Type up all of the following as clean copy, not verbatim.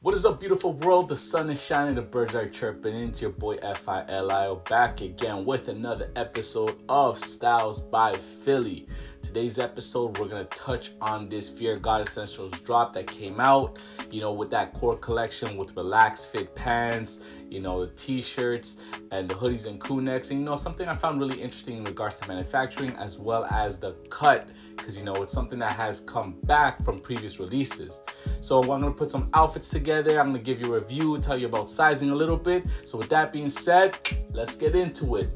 What is up, beautiful world? The sun is shining, the birds are chirping. It's your boy FILI back again with another episode of Stylesbyfili. Today's episode, we're going to touch on this Fear God Essentials drop that came out, with that core collection with relaxed fit pants, the t-shirts and the hoodies and crewnecks. And, something I found really interesting in regards to manufacturing as well as the cut, because, it's something that has come back from previous releases. So I'm going to put some outfits together. I'm going to give you a review, tell you about sizing a little bit. So with that being said, let's get into it.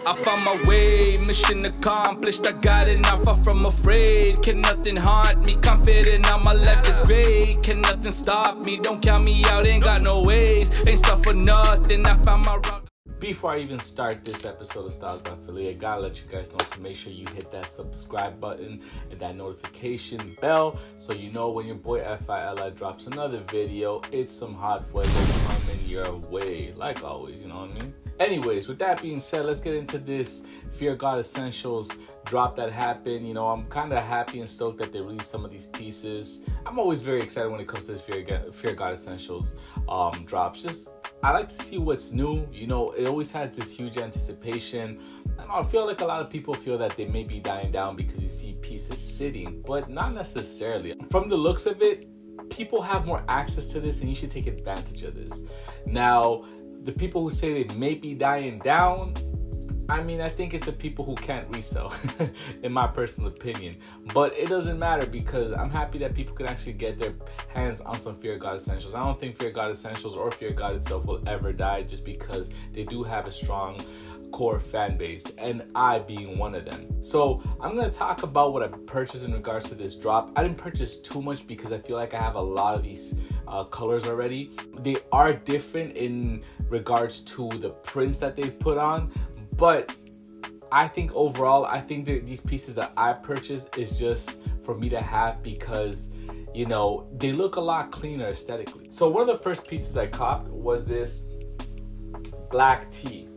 I found my way, mission accomplished, I got it, not far from afraid. Can nothing haunt me, confident now my life is great. Can nothing stop me, don't count me out, ain't got no ways. Ain't stuff for nothing, I found my route. Before I even start this episode of Stylesbyfili, I gotta let you guys know to make sure you hit that subscribe button and that notification bell so you know when your boy FILI drops another video. It's some hot fuego coming your way, like always, you know what I mean? Anyways, with that being said, let's get into this Fear God Essentials drop that happened. I'm kind of happy and stoked that they released some of these pieces. I'm always very excited when it comes to this Fear God Essentials drops. I like to see what's new. It always has this huge anticipation. And I feel like a lot of people feel that they may be dying down because you see pieces sitting, but not necessarily. From the looks of it, people have more access to this and you should take advantage of this. Now, the people who say they may be dying down, I think it's the people who can't resell, in my personal opinion. But it doesn't matter because I'm happy that people can actually get their hands on some Fear God Essentials. I don't think Fear God Essentials or Fear God itself will ever die just because they do have a strong core fan base, and I being one of them. So I'm going to talk about what I purchased in regards to this drop. I didn't purchase too much because I feel like I have a lot of these colors already. They are different in regards to the prints that they've put on, but I think overall, these pieces that I purchased is just for me to have because, they look a lot cleaner aesthetically. So one of the first pieces I copped was this black tee.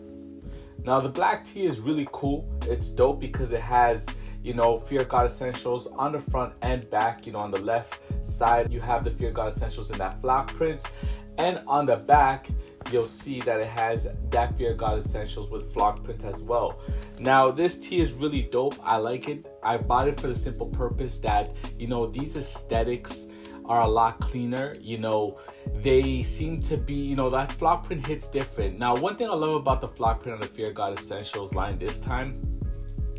Now the black tee is really cool. It's dope because it has, Fear God Essentials on the front and back. On the left side, you have the Fear God Essentials in that flock print. And on the back, you'll see that it has that Fear God Essentials with flock print as well. Now, this tee is really dope. I like it. I bought it for the simple purpose that, these aesthetics are a lot cleaner. They seem to be, that flock print hits different. Now, one thing I love about the flock print on the Fear God Essentials line this time,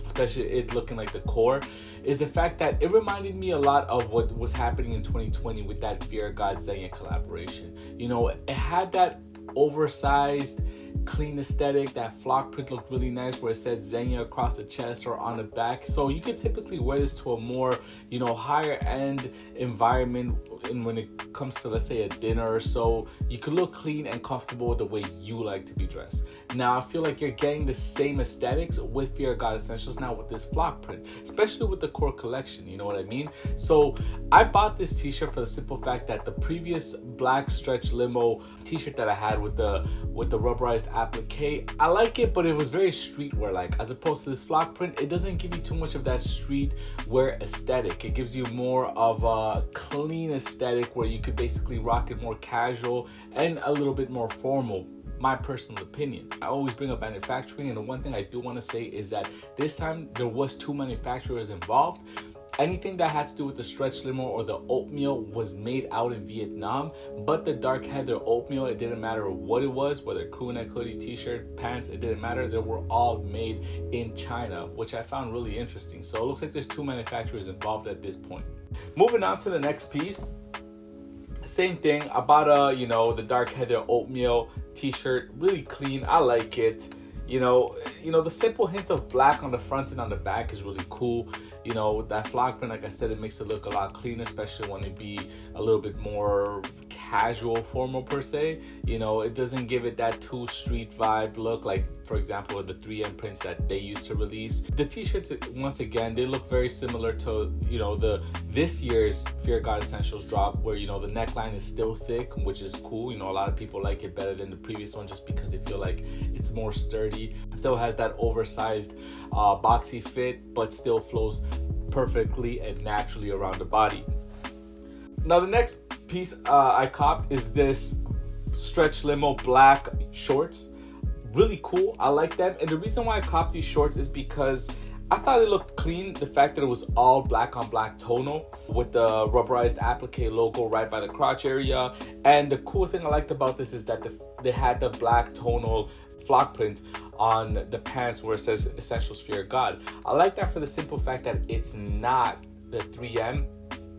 especially it looking like the core, is the fact that it reminded me a lot of what was happening in 2020 with that Fear God Zara collaboration. It had that oversized, clean aesthetic. That flock print looked really nice where it said Zara across the chest or on the back. So you could typically wear this to a more, higher end environment. And when it comes to, let's say, a dinner or so, you could look clean and comfortable the way you like to be dressed. Now, I feel like you're getting the same aesthetics with Fear God Essentials now with this flock print, especially with the core collection, you know what I mean? So I bought this t-shirt for the simple fact that the previous black stretch limo t-shirt that I had with the rubberized applique, I like it, but it was very streetwear like, as opposed to this flock print. It doesn't give you too much of that streetwear aesthetic. It gives you more of a clean aesthetic where you could basically rock it more casual and a little bit more formal. My personal opinion. I always bring up manufacturing, and the one thing I do want to say is that this time there was 2 manufacturers involved. Anything that had to do with the stretch limo or the oatmeal was made out in Vietnam, but the dark heather oatmeal, it didn't matter what it was, whether crewneck, hoodie, t-shirt, pants, it didn't matter. They were all made in China, which I found really interesting. So it looks like there's 2 manufacturers involved at this point. Moving on to the next piece. Same thing. I bought the dark heather oatmeal t-shirt, really clean. I like it. The simple hints of black on the front and on the back is really cool. That flock print, like I said, it makes it look a lot cleaner, especially when it be a little bit more casual, formal per se. It doesn't give it that too street vibe look, like for example the 3M prints that they used to release. The t-shirts, once again, they look very similar to this year's Fear God Essentials drop, where the neckline is still thick, which is cool. A lot of people like it better than the previous one just because they feel like it's more sturdy. It still has that oversized boxy fit, but still flows perfectly and naturally around the body. Now the next piece I copped is this stretch limo black shorts. Really cool. I like them. And the reason why I copped these shorts is because I thought it looked clean. The fact that it was all black on black tonal with the rubberized applique logo right by the crotch area. And the cool thing I liked about this is that they had the black tonal flock print on the pants where it says Essentials for Your God. I like that for the simple fact that it's not the 3M.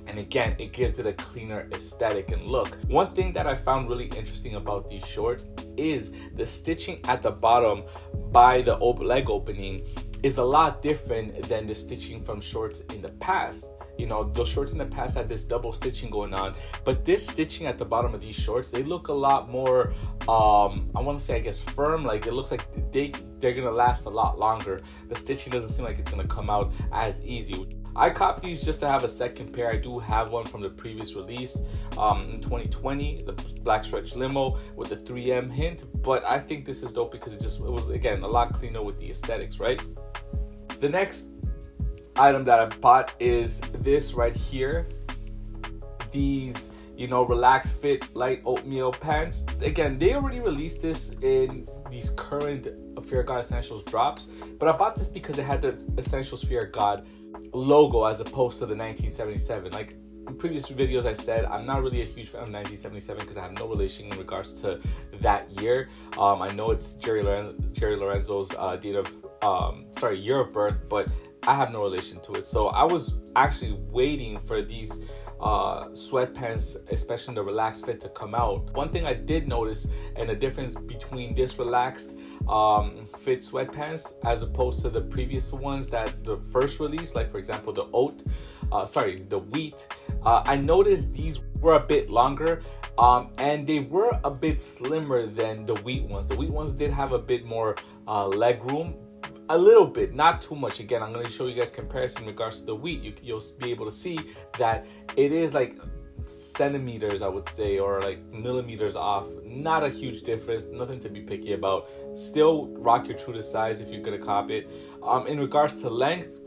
And again, it gives it a cleaner aesthetic and look. One thing that I found really interesting about these shorts is the stitching at the bottom by the leg opening is a lot different than the stitching from shorts in the past. You know, those shorts in the past had this double stitching going on, but this stitching at the bottom of these shorts, they look a lot more, I want to say, I guess, firm. Like, it looks like they're going to last a lot longer. The stitching doesn't seem like it's going to come out as easy. I copped these just to have a second pair. I do have one from the previous release in 2020, the black stretch limo with the 3M hint, but I think this is dope because it was, again, a lot cleaner with the aesthetics, right? The next item that I bought is this right here. These, you know, relaxed fit light oatmeal pants. Again, they already released this in these current Fear God Essentials drops, but I bought this because it had the Essentials Fear God logo as opposed to the 1977. Like in previous videos I said, I'm not really a huge fan of 1977 because I have no relation in regards to that year. I know it's Jerry Lorenzo's year of birth, but I have no relation to it. So I was actually waiting for these sweatpants, especially the relaxed fit, to come out. One thing I did notice, and the difference between this relaxed fit sweatpants as opposed to the previous ones that the first release, like for example the the wheat, I noticed these were a bit longer and they were a bit slimmer than the wheat ones. The wheat ones did have a bit more leg room, a little bit, not too much. Again, I'm going to show you guys comparison in regards to the wheat. You'll be able to see that it is like centimeters, I would say, or like millimeters off. Not a huge difference, nothing to be picky about. Still rock your true to size if you're going to cop it. In regards to length,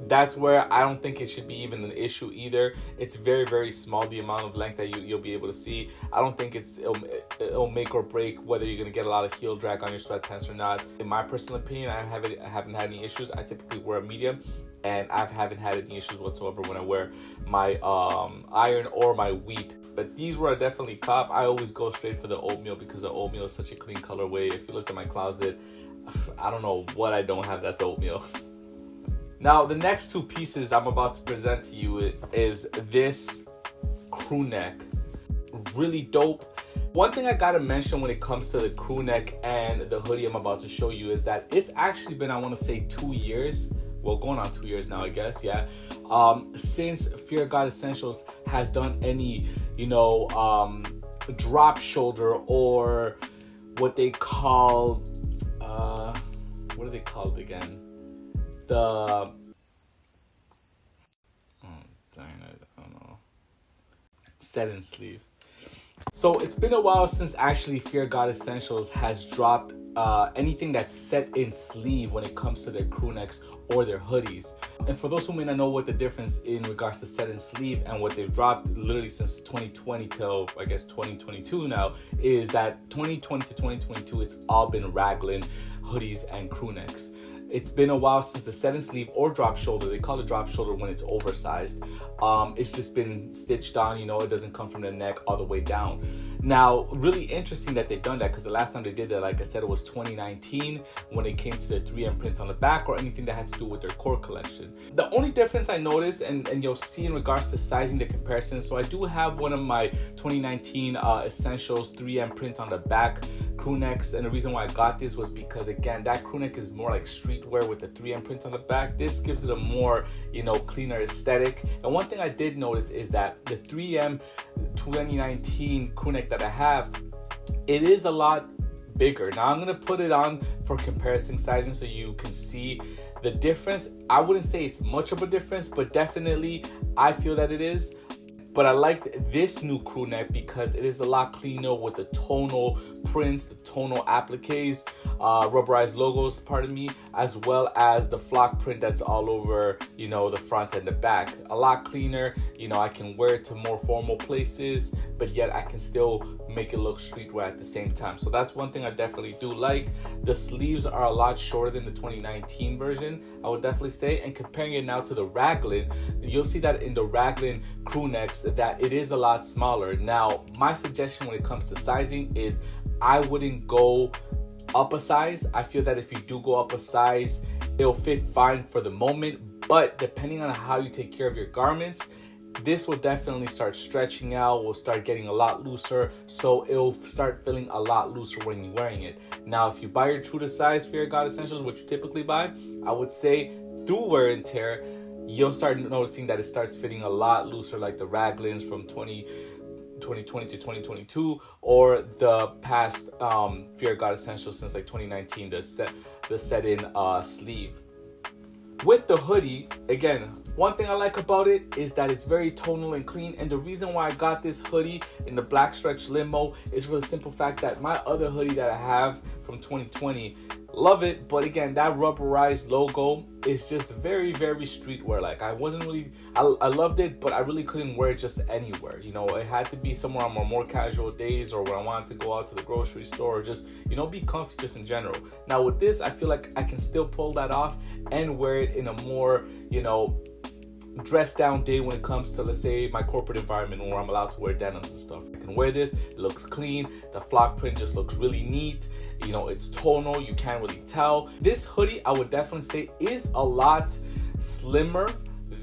that's where I don't think it should be even an issue either. It's very, very small, the amount of length that you'll be able to see. I don't think it'll make or break whether you're going to get a lot of heel drag on your sweatpants or not. In my personal opinion, I haven't had any issues. I typically wear a medium, and I haven't had any issues whatsoever when I wear my iron or my wheat. But these were definitely cop. I always go straight for the oatmeal because the oatmeal is such a clean colorway. If you look at my closet, I don't know what I don't have that's oatmeal. Now, the next two pieces I'm about to present to you is this Crewneck. Really dope. One thing I gotta mention when it comes to the Crewneck and the hoodie I'm about to show you is that it's actually been, I want to say, 2 years. Well, going on 2 years now, I guess, yeah. Since Fear God Essentials has done any, you know, drop shoulder, or what they call, what are they called again? I don't know. Set in sleeve. So it's been a while since actually Fear God Essentials has dropped anything that's set in sleeve when it comes to their crewnecks or their hoodies. And for those who may not know what the difference in regards to set in sleeve and what they've dropped literally since 2020 till I guess 2022 now, is that 2020 to 2022 it's all been raglan hoodies and crewnecks. It's been a while since the set in sleeve or drop shoulder. They call it drop shoulder when it's oversized. It's just been stitched on, you know, it doesn't come from the neck all the way down. Now, really interesting that they've done that, because the last time they did that, like I said, it was 2019 when it came to the 3M prints on the back or anything that had to do with their core collection. The only difference I noticed, and you'll see in regards to sizing the comparison, so I do have one of my 2019 Essentials 3M print on the back crewnecks, and the reason why I got this was because, again, that crewneck is more like streetwear with the 3M print on the back. This gives it a more, you know, cleaner aesthetic. And one thing I did notice is that the 3M 2019 crewneck that I have, it is a lot bigger. Now I'm gonna put it on for comparison sizing so you can see the difference. I wouldn't say it's much of a difference, but definitely I feel that it is. But I like this new crew neck because it is a lot cleaner with the tonal prints, the tonal appliques, rubberized logos, pardon me, as well as the flock print that's all over, you know, the front and the back. A lot cleaner. You know, I can wear it to more formal places, but yet I can still make it look streetwear at the same time. So that's one thing I definitely do like. The sleeves are a lot shorter than the 2019 version, I would definitely say. And comparing it now to the raglan, you'll see that in the raglan crew necks that it is a lot smaller. Now, my suggestion when it comes to sizing is I wouldn't go up a size. I feel that if you do go up a size, it'll fit fine for the moment, but depending on how you take care of your garments, this will definitely start stretching out, will start getting a lot looser, so it'll start feeling a lot looser when you're wearing it. Now, if you buy your true to size Fear of God essentials, which you typically buy, I would say through wear and tear, you'll start noticing that it starts fitting a lot looser, like the raglans from 2020 to 2022, or the past Fear of God essentials since like 2019, the set-in sleeve. With the hoodie, again, one thing I like about it is that it's very tonal and clean, and the reason why I got this hoodie in the black stretch limo is for the simple fact that my other hoodie that I have from 2020, love it, but again, that rubberized logo is just very, very streetwear. Like, I loved it, but I really couldn't wear it just anywhere. You know, it had to be somewhere on my more casual days, or when I wanted to go out to the grocery store, or just, you know, be comfy just in general. Now with this, I feel like I can still pull that off and wear it in a more, you know, dress down day when it comes to, let's say, my corporate environment where I'm allowed to wear denims and stuff. I can wear this, it looks clean, the flock print just looks really neat, you know, it's tonal, you can't really tell. This hoodie, I would definitely say, is a lot slimmer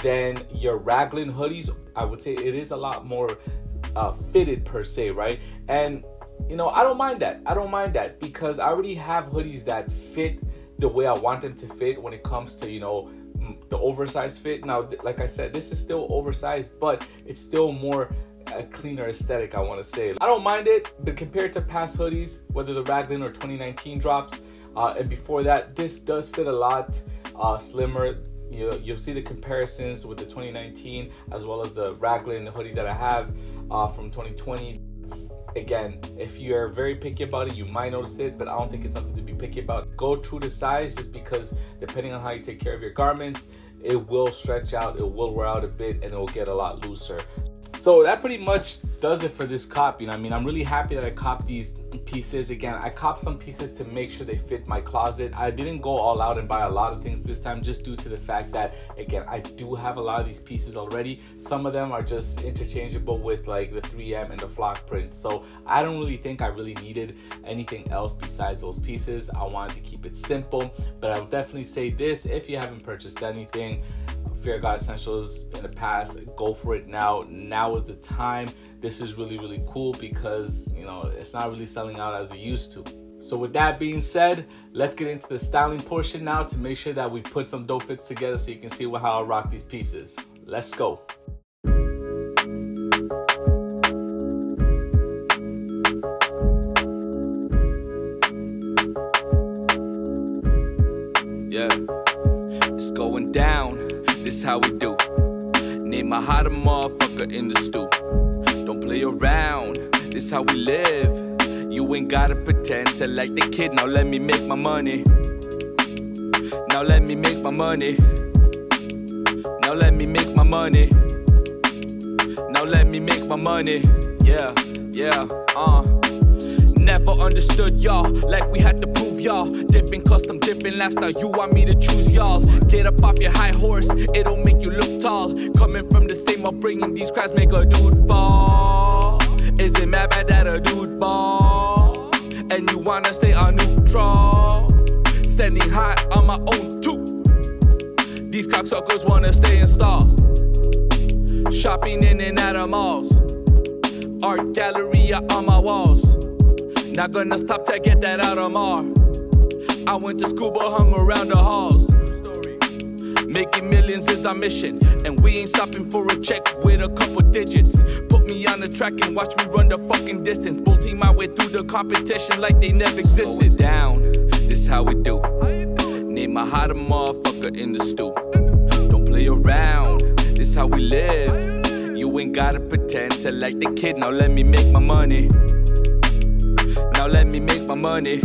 than your raglan hoodies. I would say it is a lot more fitted per se, right? And, you know, I don't mind that because I already have hoodies that fit the way I want them to fit when it comes to, you know, the oversized fit. Now, like I said, this is still oversized, but it's still more a cleaner aesthetic, I want to say. I don't mind it, but compared to past hoodies, whether the raglan or 2019 drops, and before that, this does fit a lot slimmer. You'll see the comparisons with the 2019 as well as the raglan hoodie that I have from 2020. Again, if you're very picky about it, you might notice it, but I don't think it's something to be picky about. Go true to size, just because depending on how you take care of your garments, it will stretch out, it will wear out a bit, and it will get a lot looser. So that pretty much does it for this cop. You know, I mean, I'm really happy that I copped these pieces. Again, I copped some pieces to make sure they fit my closet. I didn't go all out and buy a lot of things this time, just due to the fact that, again, I do have a lot of these pieces already. Some of them are just interchangeable with like the 3M and the flock print. So I don't really think I really needed anything else besides those pieces. I wanted to keep it simple, but I would definitely say this: if you haven't purchased anything Fear of God essentials in the past, go for it now. Now is the time. This is really, really cool because, you know, it's not really selling out as it used to. So with that being said, let's get into the styling portion now to make sure that we put some dope fits together so you can see how I rock these pieces. Let's go. Yeah, it's going down. This how we do. Name a hotter motherfucker in the stew. Don't play around. This how we live. You ain't gotta pretend to like the kid. Now let me make my money. Now let me make my money. Now let me make my money. Now let me make my money. Yeah, yeah, Never understood y'all, like we had to prove y'all. Different custom, different lifestyle, you want me to choose y'all. Get up off your high horse, it'll make you look tall. Coming from the same upbringing, these crowds make a dude fall. Is it mad bad that a dude ball? And you wanna stay on neutral? Standing high on my own too. These cocksuckers wanna stay installed. Shopping in and out of malls. Art gallery on my walls. Not gonna stop to get that out of mar. I went to school but hung around the halls. Making millions is our mission, and we ain't stopping for a check with a couple digits. Put me on the track and watch me run the fucking distance. Bolting my way through the competition like they never existed. Down, this how we do. Name a hotter motherfucker in the stew. Don't play around, this how we live. You ain't ain't gotta pretend to like the kid. Now let me make my money. Now let me make my money.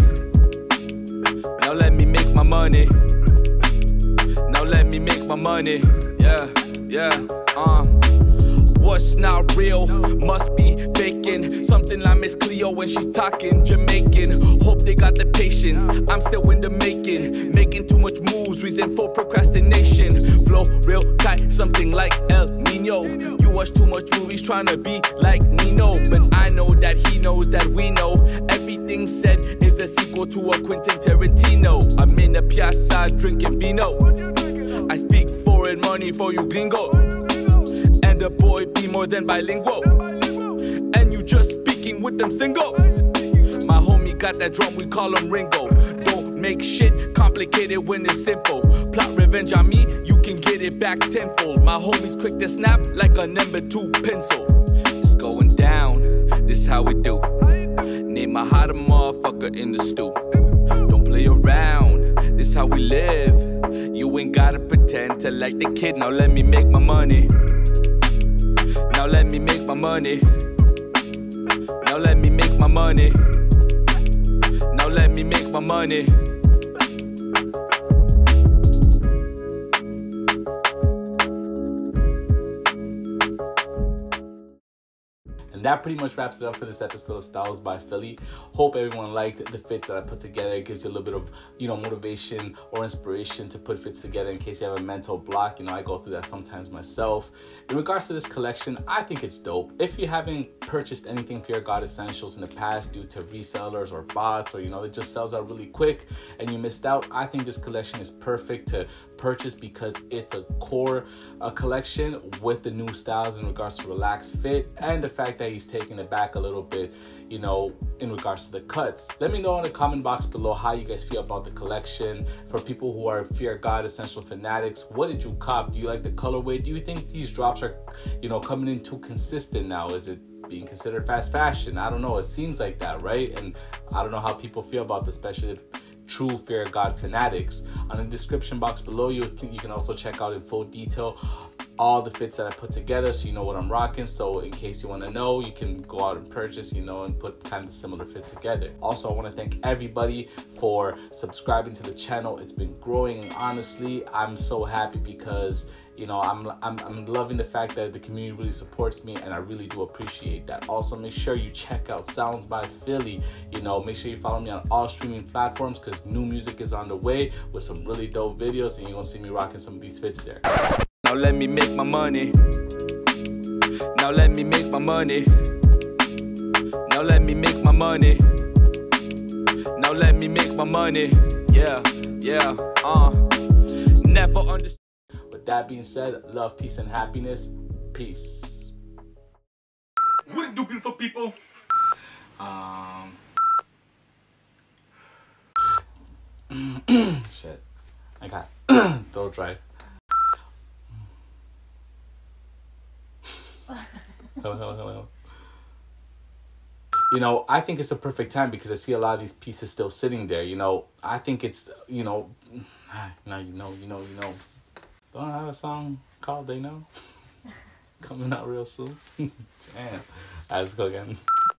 Now let me make my money. Now let me make my money. Yeah, yeah, What's not real must be faking. Something like Miss Cleo when she's talking Jamaican. Hope they got the patience, I'm still in the making. Making too much moves, reason for procrastination. Flow real tight, something like El Nino. You watch too much movies trying to be like Nino. But I know that he knows that we know. Everything said is a sequel to a Quentin Tarantino. I'm in the piazza drinking vino. I speak foreign money for you gringos. And the boy be more than bilingual. And you just speaking with them singles. My homie got that drum, we call him Ringo. Don't make shit complicated when it's simple. Plot revenge on me, you can get it back tenfold. My homie's quick to snap like a number 2 pencil. It's going down, this how we do. Name a hotter motherfucker in the stew. Don't play around, this how we live. You ain't gotta pretend to like the kid. Now let me make my money. Now let me make my money. Now let me make my money. Now let me make my money. And that pretty much wraps it up for this episode of Styles by Philly. Hope everyone liked the fits that I put together. It gives you a little bit of, motivation or inspiration to put fits together in case you have a mental block. I go through that sometimes myself. In regards to this collection, I think it's dope. If you haven't purchased anything Fear God Essentials in the past due to resellers or bots or, it just sells out really quick and you missed out, I think this collection is perfect to purchase because it's a core collection with the new styles in regards to relaxed fit and the fact that he's taking it back a little bit, in regards to the cuts. Let me know in the comment box below how you guys feel about the collection. For people who are Fear God Essential fanatics, what did you cop? Do you like the colorway? Do you think these drops are, coming in too consistent now? Is it being considered fast fashion? I don't know. It seems like that, right? And I don't know how people feel about this, especially if true Fear God fanatics. On the description box below, you can also check out in full detail all the fits that I put together so you know what I'm rocking. So in case you want to know, you can go out and purchase, and put kind of similar fit together. Also, I want to thank everybody for subscribing to the channel. It's been growing, and honestly, I'm so happy because I'm loving the fact that the community really supports me, and I really do appreciate that. Also, make sure you check out SoundsbyFili. Make sure you follow me on all streaming platforms because new music is on the way with some really dope videos, and you're gonna see me rocking some of these fits there. Now let me make my money. Now let me make my money. Now let me make my money. Now let me make my money. Yeah, yeah, never understood. With that being said, love, peace, and happiness. Peace. What do, beautiful people? Shit. I got throat dry. Hello. I think it's a perfect time because I see a lot of these pieces still sitting there. I think it's, now Don't I have a song called They Know? Coming out real soon. Damn. Alright, let's go again.